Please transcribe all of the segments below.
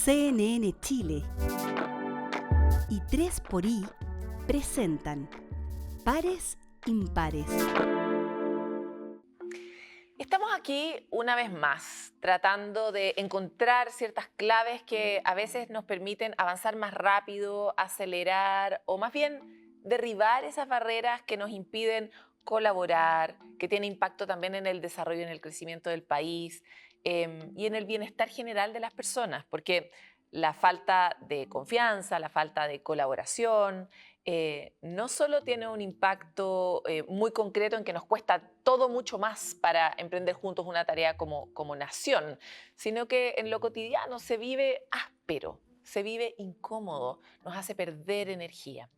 CNN Chile y 3xI presentan Pares Impares. Estamos aquí una vez más tratando de encontrar ciertas claves que a veces nos permiten avanzar más rápido, acelerar o más bien derribar esas barreras que nos impiden colaborar, que tienen impacto también en el desarrollo y en el crecimiento del país y en el bienestar general de las personas, porque la falta de confianza, la falta de colaboración, no solo tiene un impacto muy concreto en que nos cuesta todo mucho más para emprender juntos una tarea como nación, sino que en lo cotidiano se vive áspero, se vive incómodo, nos hace perder energía.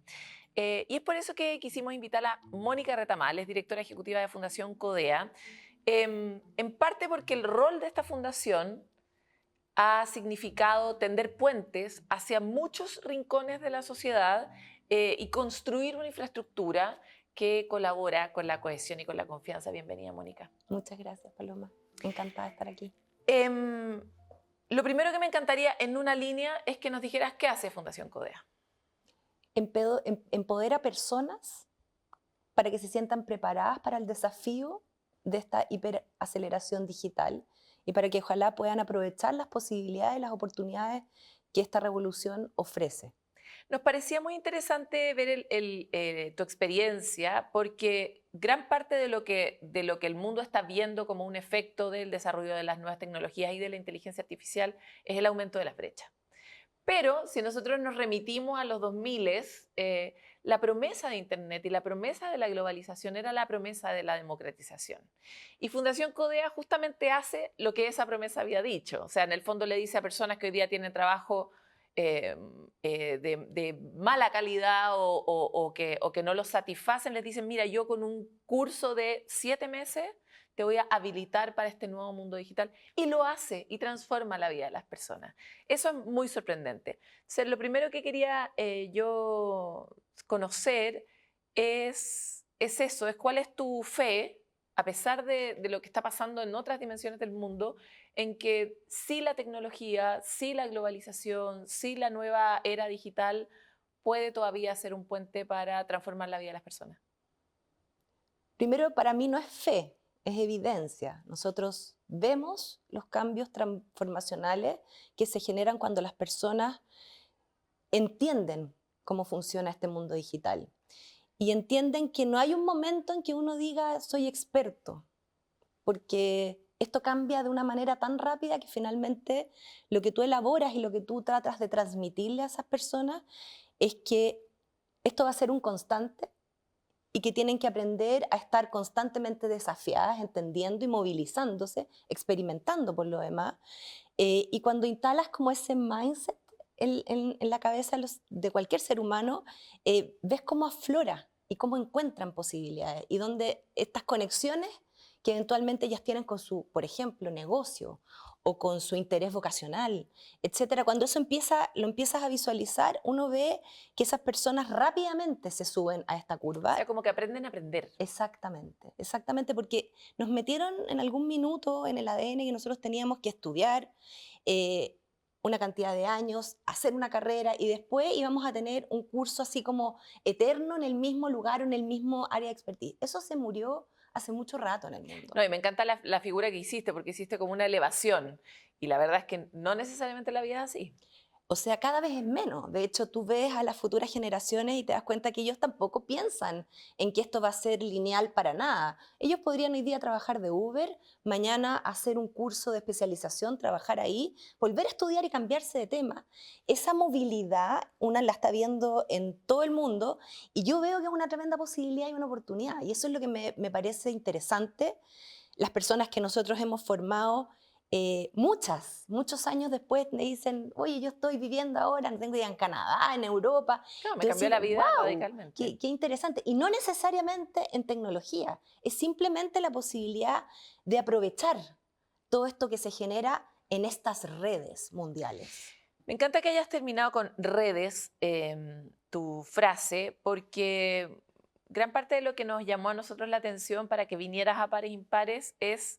Y es por eso que quisimos invitar a Mónica Retamales, directora ejecutiva de Fundación Codea, en parte porque el rol de esta fundación ha significado tender puentes hacia muchos rincones de la sociedad y construir una infraestructura que colabora con la cohesión y con la confianza. Bienvenida, Mónica. Muchas gracias, Paloma. Encantada de estar aquí. Lo primero que me encantaría en una línea es que nos dijeras qué hace Fundación Codea. Empodera a personas para que se sientan preparadas para el desafío de esta hiperaceleración digital y para que ojalá puedan aprovechar las posibilidades, las oportunidades que esta revolución ofrece. Nos parecía muy interesante ver tu experiencia porque gran parte de lo que el mundo está viendo como un efecto del desarrollo de las nuevas tecnologías y de la inteligencia artificial es el aumento de las brechas. Pero si nosotros nos remitimos a los 2000, la promesa de Internet y la promesa de la globalización era la promesa de la democratización. Y Fundación Codea justamente hace lo que esa promesa había dicho. O sea, en el fondo le dice a personas que hoy día tienen trabajo de mala calidad o que no los satisfacen, les dicen, mira, yo con un curso de 7 meses te voy a habilitar para este nuevo mundo digital, y lo hace y transforma la vida de las personas. Eso es muy sorprendente. O sea, lo primero que quería yo conocer es eso, es cuál es tu fe, a pesar de lo que está pasando en otras dimensiones del mundo, en que sí la tecnología, sí la globalización, sí la nueva era digital puede todavía ser un puente para transformar la vida de las personas. Primero, para mí no es fe, es evidencia. Nosotros vemos los cambios transformacionales que se generan cuando las personas entienden cómo funciona este mundo digital y entienden que no hay un momento en que uno diga soy experto, porque esto cambia de una manera tan rápida que finalmente lo que tú elaboras y lo que tú tratas de transmitirle a esas personas es que esto va a ser un constante y que tienen que aprender a estar constantemente desafiadas, entendiendo y movilizándose, experimentando por lo demás. Y cuando instalas como ese mindset en la cabeza de cualquier ser humano, ves cómo aflora y cómo encuentran posibilidades y donde estas conexiones que eventualmente ellas tienen con su, por ejemplo, negocio o con su interés vocacional, etcétera. Cuando eso lo empiezas a visualizar, uno ve que esas personas rápidamente se suben a esta curva. O sea, como que aprenden a aprender. Exactamente, exactamente, porque nos metieron en algún minuto en el ADN que nosotros teníamos que estudiar una cantidad de años, hacer una carrera y después íbamos a tener un curso así como eterno en el mismo lugar o en el mismo área de expertise. Eso se murió hace mucho rato en el mundo. No, y me encanta la figura que hiciste, porque hiciste como una elevación. Y la verdad es que no necesariamente la vida es así. O sea, cada vez es menos. De hecho, tú ves a las futuras generaciones y te das cuenta que ellos tampoco piensan en que esto va a ser lineal para nada. Ellos podrían hoy día trabajar de Uber, mañana hacer un curso de especialización, trabajar ahí, volver a estudiar y cambiarse de tema. Esa movilidad, una la está viendo en todo el mundo y yo veo que es una tremenda posibilidad y una oportunidad. Y eso es lo que me parece interesante. Las personas que nosotros hemos formado, muchos años después me dicen, oye, yo estoy viviendo ahora, no tengo idea, en Canadá, en Europa. Claro, me Yo cambió decir, la vida wow, radicalmente. qué interesante. Y no necesariamente en tecnología, es simplemente la posibilidad de aprovechar todo esto que se genera en estas redes mundiales. Me encanta que hayas terminado con redes, tu frase, porque gran parte de lo que nos llamó a nosotros la atención para que vinieras a Pares Impares es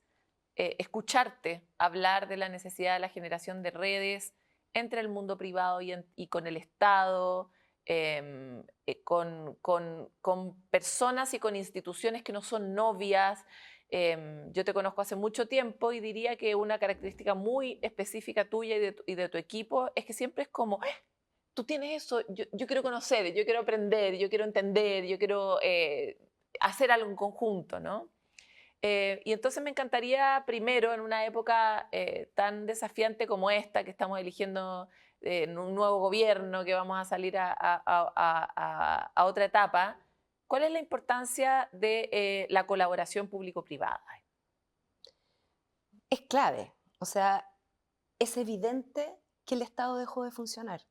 escucharte hablar de la necesidad de la generación de redes, entre el mundo privado y con el Estado, con personas y con instituciones que no son novias. Yo te conozco hace mucho tiempo y diría que una característica muy específica tuya y de tu equipo es que siempre es como, tú tienes eso, yo quiero conocer, yo quiero aprender, yo quiero entender, yo quiero hacer algo en conjunto, ¿no? Y entonces me encantaría primero, en una época tan desafiante como esta, que estamos eligiendo en un nuevo gobierno, que vamos a salir a otra etapa, ¿cuál es la importancia de la colaboración público-privada? Es clave. O sea, es evidente que el Estado dejó de funcionar.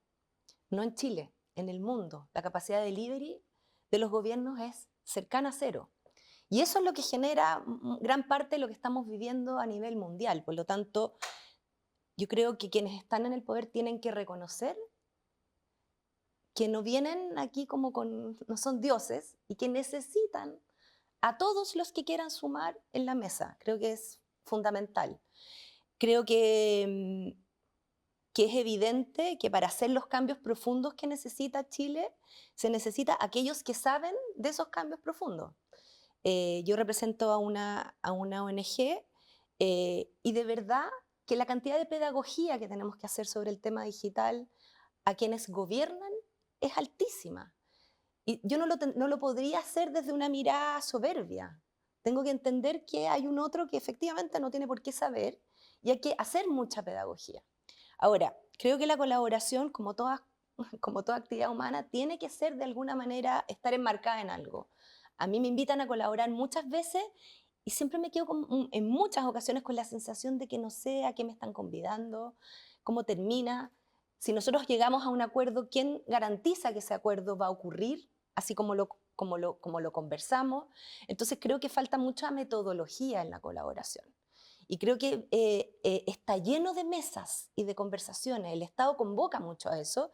No en Chile, en el mundo. La capacidad de delivery de los gobiernos es cercana a cero. Y eso es lo que genera gran parte de lo que estamos viviendo a nivel mundial. Por lo tanto, yo creo que quienes están en el poder tienen que reconocer que no vienen aquí no son dioses y que necesitan a todos los que quieran sumar en la mesa. Creo que es fundamental. Creo que es evidente que para hacer los cambios profundos que necesita Chile, se necesita aquellos que saben de esos cambios profundos. Yo represento a una ONG y de verdad que la cantidad de pedagogía que tenemos que hacer sobre el tema digital a quienes gobiernan es altísima. Y yo no lo podría hacer desde una mirada soberbia. Tengo que entender que hay un otro que efectivamente no tiene por qué saber y hay que hacer mucha pedagogía. Ahora, creo que la colaboración, como toda actividad humana, tiene que ser de alguna manera estar enmarcada en algo. A mí me invitan a colaborar muchas veces y siempre me quedo en muchas ocasiones con la sensación de que no sé a qué me están convidando, cómo termina. Si nosotros llegamos a un acuerdo, ¿quién garantiza que ese acuerdo va a ocurrir, así como lo conversamos? Entonces creo que falta mucha metodología en la colaboración. Y creo que está lleno de mesas y de conversaciones. El Estado convoca mucho a eso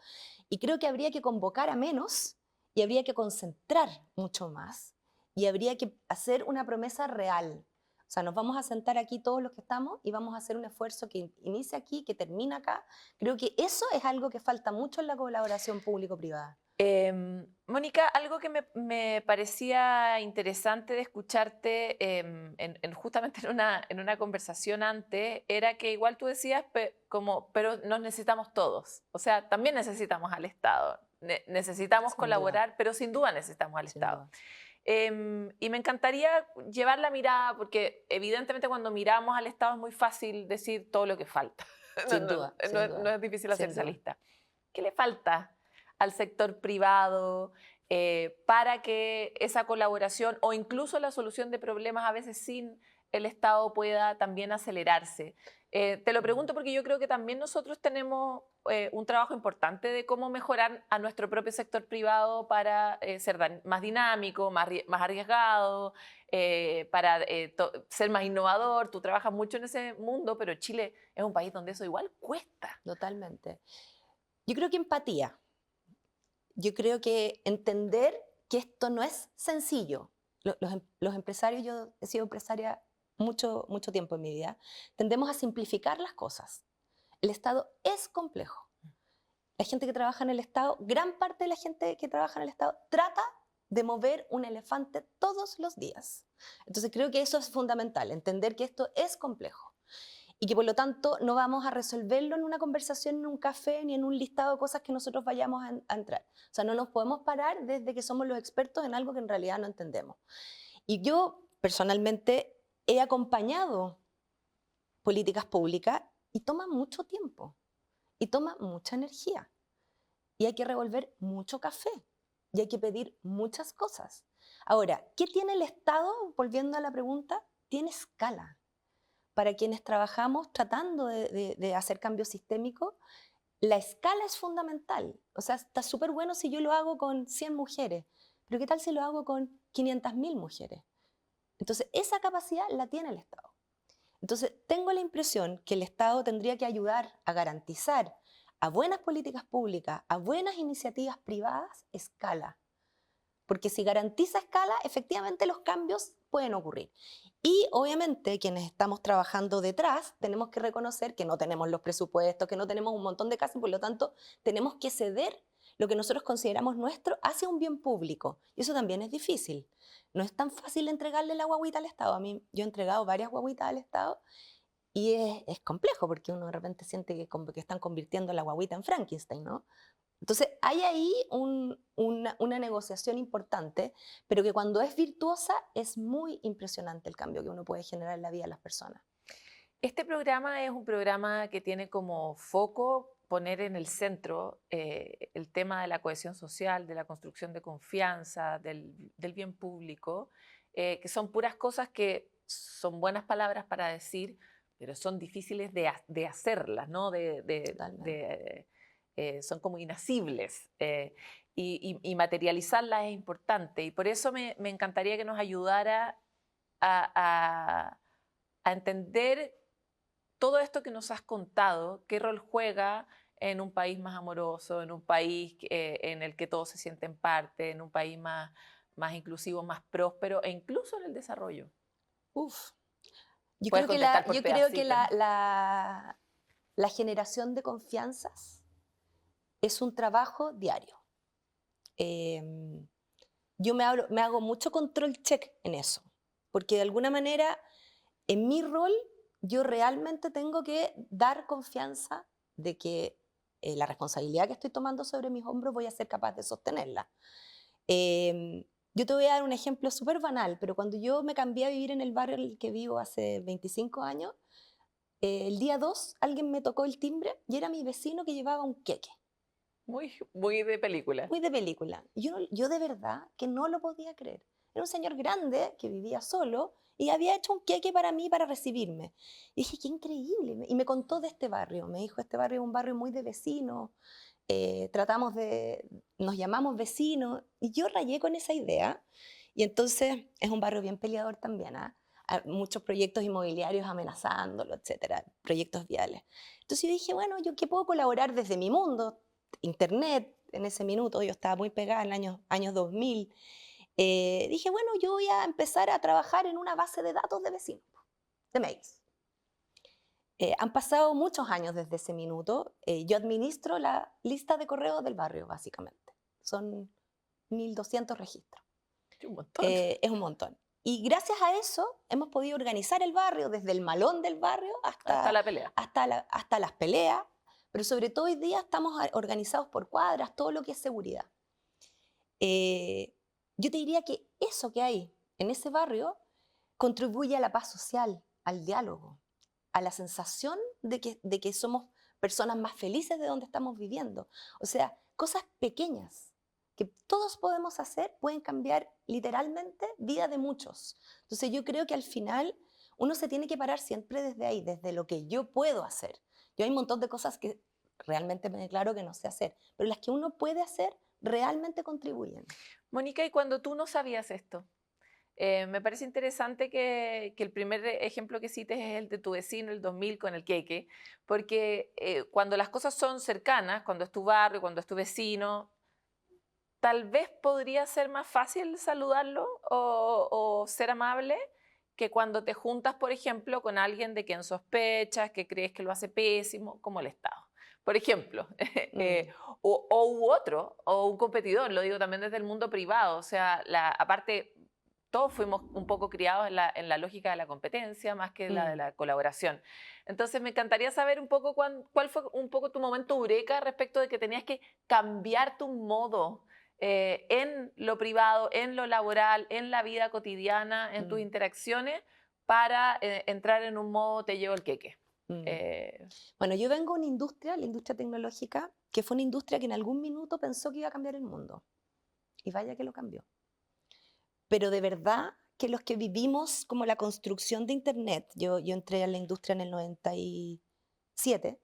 y creo que habría que convocar a menos y habría que concentrar mucho más y habría que hacer una promesa real. O sea, nos vamos a sentar aquí todos los que estamos y vamos a hacer un esfuerzo que inicia aquí, que termina acá. Creo que eso es algo que falta mucho en la colaboración público-privada. Mónica, algo que me parecía interesante de escucharte justamente en una conversación antes era que igual tú decías pero nos necesitamos todos, o sea, también necesitamos al Estado, necesitamos Sin colaborar, duda. pero sin duda necesitamos al Sin Estado. duda. Y me encantaría llevar la mirada, porque evidentemente cuando miramos al Estado es muy fácil decir todo lo que falta. Sin duda. No es difícil hacer Sin esa duda. lista. ¿Qué le falta al sector privado para que esa colaboración o incluso la solución de problemas a veces sin el Estado pueda también acelerarse? Te lo pregunto porque yo creo que también nosotros tenemos un trabajo importante de cómo mejorar a nuestro propio sector privado para ser más dinámico, más arriesgado, para ser más innovador. Tú trabajas mucho en ese mundo, pero Chile es un país donde eso igual cuesta. Totalmente. Yo creo que empatía. Yo creo que entender que esto no es sencillo. Los empresarios, yo he sido empresaria mucho tiempo en mi vida, tendemos a simplificar las cosas. El Estado es complejo. La gente que trabaja en el Estado, gran parte de la gente que trabaja en el Estado trata de mover un elefante todos los días. Entonces creo que eso es fundamental, entender que esto es complejo y que por lo tanto no vamos a resolverlo en una conversación, en un café, ni en un listado de cosas que nosotros vayamos a entrar. O sea, no nos podemos parar desde que somos los expertos en algo que en realidad no entendemos. Y yo personalmente he acompañado políticas públicas y toma mucho tiempo y toma mucha energía y hay que revolver mucho café y hay que pedir muchas cosas. Ahora, ¿qué tiene el Estado? Volviendo a la pregunta, tiene escala. Para quienes trabajamos tratando de hacer cambios sistémicos, la escala es fundamental. O sea, está súper bueno si yo lo hago con 100 mujeres, pero ¿qué tal si lo hago con 500.000 mujeres? Entonces, esa capacidad la tiene el Estado. Entonces, tengo la impresión que el Estado tendría que ayudar a garantizar a buenas políticas públicas, a buenas iniciativas privadas, escala. Porque si garantiza escala, efectivamente los cambios pueden ocurrir. Y obviamente quienes estamos trabajando detrás tenemos que reconocer que no tenemos los presupuestos, que no tenemos un montón de casas y por lo tanto tenemos que ceder lo que nosotros consideramos nuestro hacia un bien público. Y eso también es difícil. No es tan fácil entregarle la guaguita al Estado. A mí, yo he entregado varias guaguitas al Estado y es complejo porque uno de repente siente que están convirtiendo la guaguita en Frankenstein, ¿no? Entonces, hay ahí una negociación importante, pero que cuando es virtuosa es muy impresionante el cambio que uno puede generar en la vida de las personas. Este programa es un programa que tiene como foco poner en el centro el tema de la cohesión social, de la construcción de confianza, del bien público, que son puras cosas que son buenas palabras para decir, pero son difíciles de hacerlas, ¿no? Son como inasibles. Y materializarlas es importante. Y por eso me encantaría que nos ayudara a entender todo esto que nos has contado, qué rol juega en un país más amoroso, en un país en el que todos se sienten parte, en un país más inclusivo, más próspero e incluso en el desarrollo. Uf. Yo Puedes creo que, contestar por pedacitos. la generación de confianzas es un trabajo diario. Yo me hago mucho control check en eso, porque de alguna manera en mi rol yo realmente tengo que dar confianza de que la responsabilidad que estoy tomando sobre mis hombros voy a ser capaz de sostenerla. Yo te voy a dar un ejemplo súper banal, pero cuando yo me cambié a vivir en el barrio en el que vivo hace 25 años, el día 2 alguien me tocó el timbre y era mi vecino que llevaba un queque. Muy de película. Muy de película. Yo de verdad que no lo podía creer. Era un señor grande que vivía solo y había hecho un queque para mí para recibirme. Y dije, qué increíble. Y me contó de este barrio. Me dijo, este barrio es un barrio muy de vecinos. Nos llamamos vecinos. Y yo rayé con esa idea. Y entonces es un barrio bien peleador también. Hay muchos proyectos inmobiliarios amenazándolo, etcétera, proyectos viales. Entonces yo dije, bueno, ¿yo qué puedo colaborar desde mi mundo? Internet, en ese minuto, yo estaba muy pegada en los años 2000, dije, bueno, yo voy a empezar a trabajar en una base de datos de vecinos, de mails. Han pasado muchos años desde ese minuto. Yo administro la lista de correos del barrio, básicamente. Son 1.200 registros. Un montón. Es un montón. Y gracias a eso hemos podido organizar el barrio, desde el malón del barrio Hasta la pelea. hasta las peleas. Pero sobre todo hoy día estamos organizados por cuadras, todo lo que es seguridad. Yo te diría que eso que hay en ese barrio contribuye a la paz social, al diálogo, a la sensación de que somos personas más felices de donde estamos viviendo. O sea, cosas pequeñas que todos podemos hacer pueden cambiar literalmente vida de muchos. Entonces yo creo que al final uno se tiene que parar siempre desde ahí, desde lo que yo puedo hacer. Yo hay un montón de cosas que realmente me declaro que no sé hacer, pero las que uno puede hacer realmente contribuyen. Mónica, ¿y cuando tú no sabías esto? Me parece interesante que el primer ejemplo que cites es el de tu vecino, el 2000, con el queque, porque cuando las cosas son cercanas, cuando es tu barrio, cuando es tu vecino, tal vez podría ser más fácil saludarlo o ser amable que cuando te juntas, por ejemplo, con alguien de quien sospechas, que crees que lo hace pésimo, como el Estado. Por ejemplo, o un competidor, lo digo también desde el mundo privado. O sea, aparte, todos fuimos un poco criados en la lógica de la competencia más que la de la colaboración. Entonces, me encantaría saber un poco cuál fue un poco tu momento eureka respecto de que tenías que cambiar tu modo en lo privado, en lo laboral, en la vida cotidiana, en tus interacciones, para entrar en un modo te llevo el queque. Bueno, yo vengo de una industria, la industria tecnológica, que fue una industria que en algún minuto pensó que iba a cambiar el mundo. Y vaya que lo cambió. Pero de verdad que los que vivimos como la construcción de Internet, yo entré a la industria en el 97,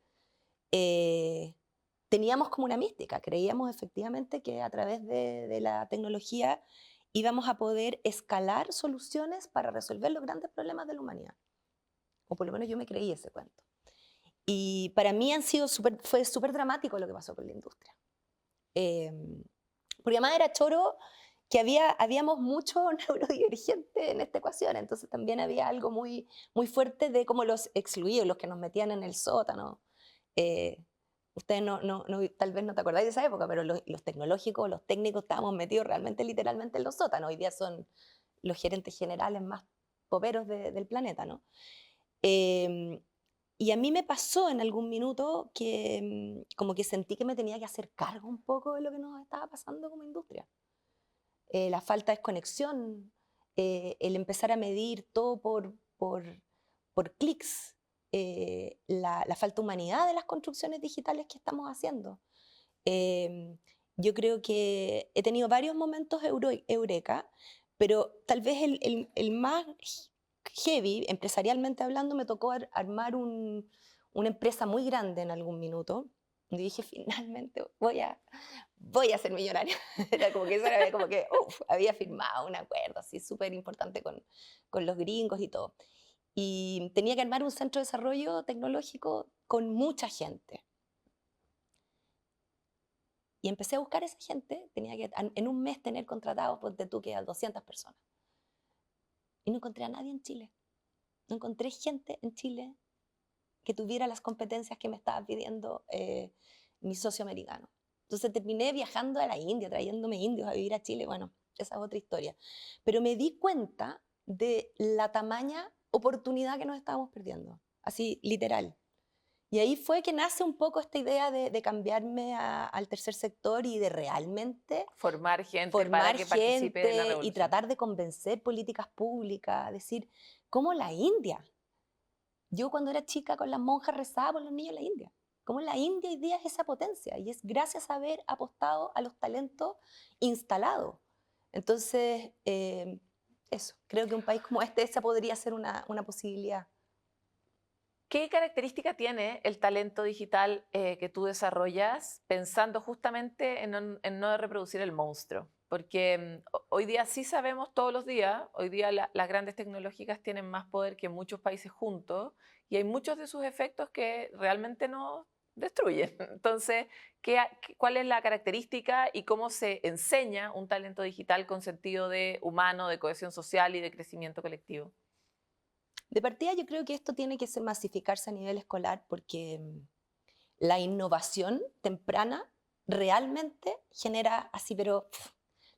teníamos como una mística, creíamos efectivamente que a través de la tecnología íbamos a poder escalar soluciones para resolver los grandes problemas de la humanidad. O por lo menos yo me creí ese cuento. Y para mí fue súper dramático lo que pasó con la industria. Porque además era choro que habíamos muchos neurodivergentes en esta ecuación, entonces también había algo muy, muy fuerte de cómo los excluían, los que nos metían en el sótano. Eh, Ustedes tal vez no te acordáis de esa época, pero los tecnológicos, los técnicos estábamos metidos realmente, literalmente en los sótanos. Hoy día son los gerentes generales más poperos del planeta, ¿no? Y a mí me pasó en algún minuto que como que sentí que me tenía que hacer cargo un poco de lo que nos estaba pasando como industria. La falta de conexión, el empezar a medir todo por clics, la falta de humanidad de las construcciones digitales que estamos haciendo. Eh, yo creo que he tenido varios momentos eureka, pero tal vez el más heavy, empresarialmente hablando, me tocó armar una empresa muy grande en algún minuto. Y dije, finalmente voy a ser millonaria. Era como que eso era como que había firmado un acuerdo así súper importante con los gringos y todo. Y tenía que armar un centro de desarrollo tecnológico con mucha gente. Y empecé a buscar a esa gente, tenía que en un mes tener contratados, ponte tú, que a 200 personas. Y no encontré a nadie en Chile. No encontré gente en Chile que tuviera las competencias que me estaba pidiendo mi socio americano. Entonces terminé viajando a la India, trayéndome indios a vivir a Chile. Bueno, esa es otra historia. Pero me di cuenta de la tamaña oportunidad que nos estábamos perdiendo. Así, literal. Y ahí fue que nace un poco esta idea de cambiarme al tercer sector y de realmente Formar gente para formar que participe de la gente y revolución. tratar de convencer políticas públicas, decir, como la India. Yo cuando era chica con las monjas rezaba por los niños en la India. Como la India hoy día es esa potencia y es gracias a haber apostado a los talentos instalados. Entonces, eso, creo que un país como este, esa podría ser una posibilidad. ¿Qué característica tiene el talento digital que tú desarrollas pensando justamente en no reproducir el monstruo? Porque hoy día sí sabemos todos los días, hoy día las grandes tecnológicas tienen más poder que muchos países juntos y hay muchos de sus efectos que realmente nos destruyen. Entonces, ¿cuál es la característica y cómo se enseña un talento digital con sentido de humano, de cohesión social y de crecimiento colectivo? De partida yo creo que esto tiene que masificarse a nivel escolar porque la innovación temprana realmente genera así, pero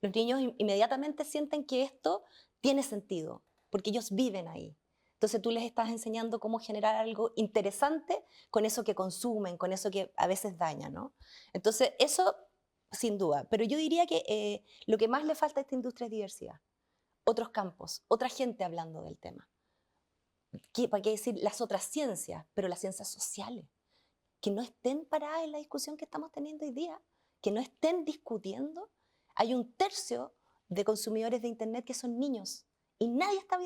los niños inmediatamente sienten que esto tiene sentido, porque ellos viven ahí. Entonces tú les estás enseñando cómo generar algo interesante con eso que consumen, con eso que a veces daña, ¿no? Entonces eso sin duda, pero yo diría que lo que más le falta a esta industria es diversidad, otros campos, otra gente hablando del tema. ¿Para qué decir las otras ciencias, pero las ciencias sociales? Que no estén paradas en la discusión que estamos teniendo hoy día, que no estén discutiendo. Hay un tercio de consumidores de Internet que son niños y nadie está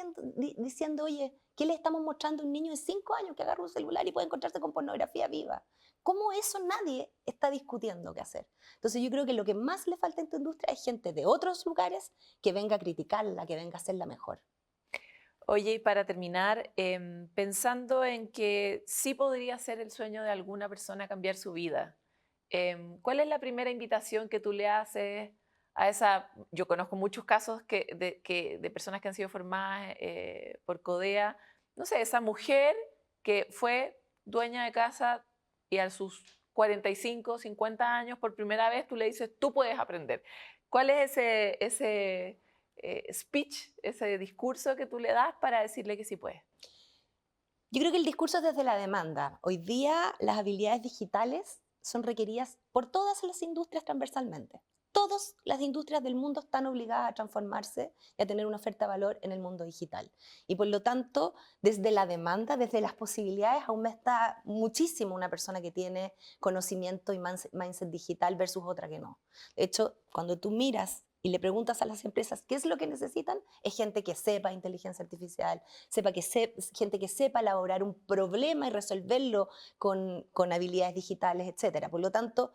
diciendo, oye, ¿qué le estamos mostrando a un niño de 5 años que agarra un celular y puede encontrarse con pornografía viva? ¿Cómo eso nadie está discutiendo qué hacer? Entonces yo creo que lo que más le falta a esta industria es gente de otros lugares que venga a criticarla, que venga a hacerla mejor. Oye, y para terminar, pensando en que sí podría ser el sueño de alguna persona cambiar su vida, ¿cuál es la primera invitación que tú le haces a esa? Yo conozco muchos casos de personas que han sido formadas por CODEA, no sé, esa mujer que fue dueña de casa y a sus 45, 50 años, por primera vez tú le dices, tú puedes aprender. ¿Cuál es ese speech, ese discurso que tú le das para decirle que sí puede? Yo creo que el discurso es desde la demanda. Hoy día las habilidades digitales son requeridas por todas las industrias transversalmente. Todas las industrias del mundo están obligadas a transformarse y a tener una oferta de valor en el mundo digital. Y por lo tanto, desde la demanda, desde las posibilidades, aumenta muchísimo una persona que tiene conocimiento y mindset digital versus otra que no. De hecho, cuando tú miras y le preguntas a las empresas qué es lo que necesitan, es gente que sepa inteligencia artificial, gente que sepa elaborar un problema y resolverlo con habilidades digitales, etc. Por lo tanto,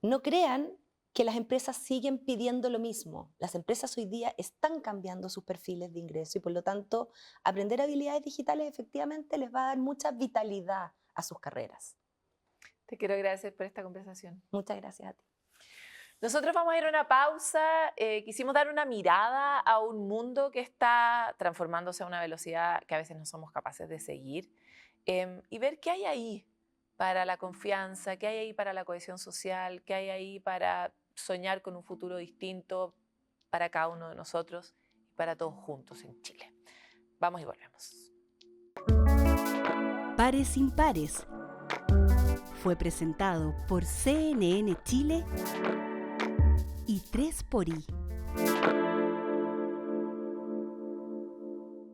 no crean que las empresas siguen pidiendo lo mismo. Las empresas hoy día están cambiando sus perfiles de ingreso y por lo tanto aprender habilidades digitales efectivamente les va a dar mucha vitalidad a sus carreras. Te quiero agradecer por esta conversación. Muchas gracias a ti. Nosotros vamos a ir a una pausa. Quisimos dar una mirada a un mundo que está transformándose a una velocidad que a veces no somos capaces de seguir y ver qué hay ahí para la confianza, qué hay ahí para la cohesión social, qué hay ahí para soñar con un futuro distinto para cada uno de nosotros y para todos juntos en Chile. Vamos y volvemos. Pares Impares fue presentado por CNN Chile y 3xI.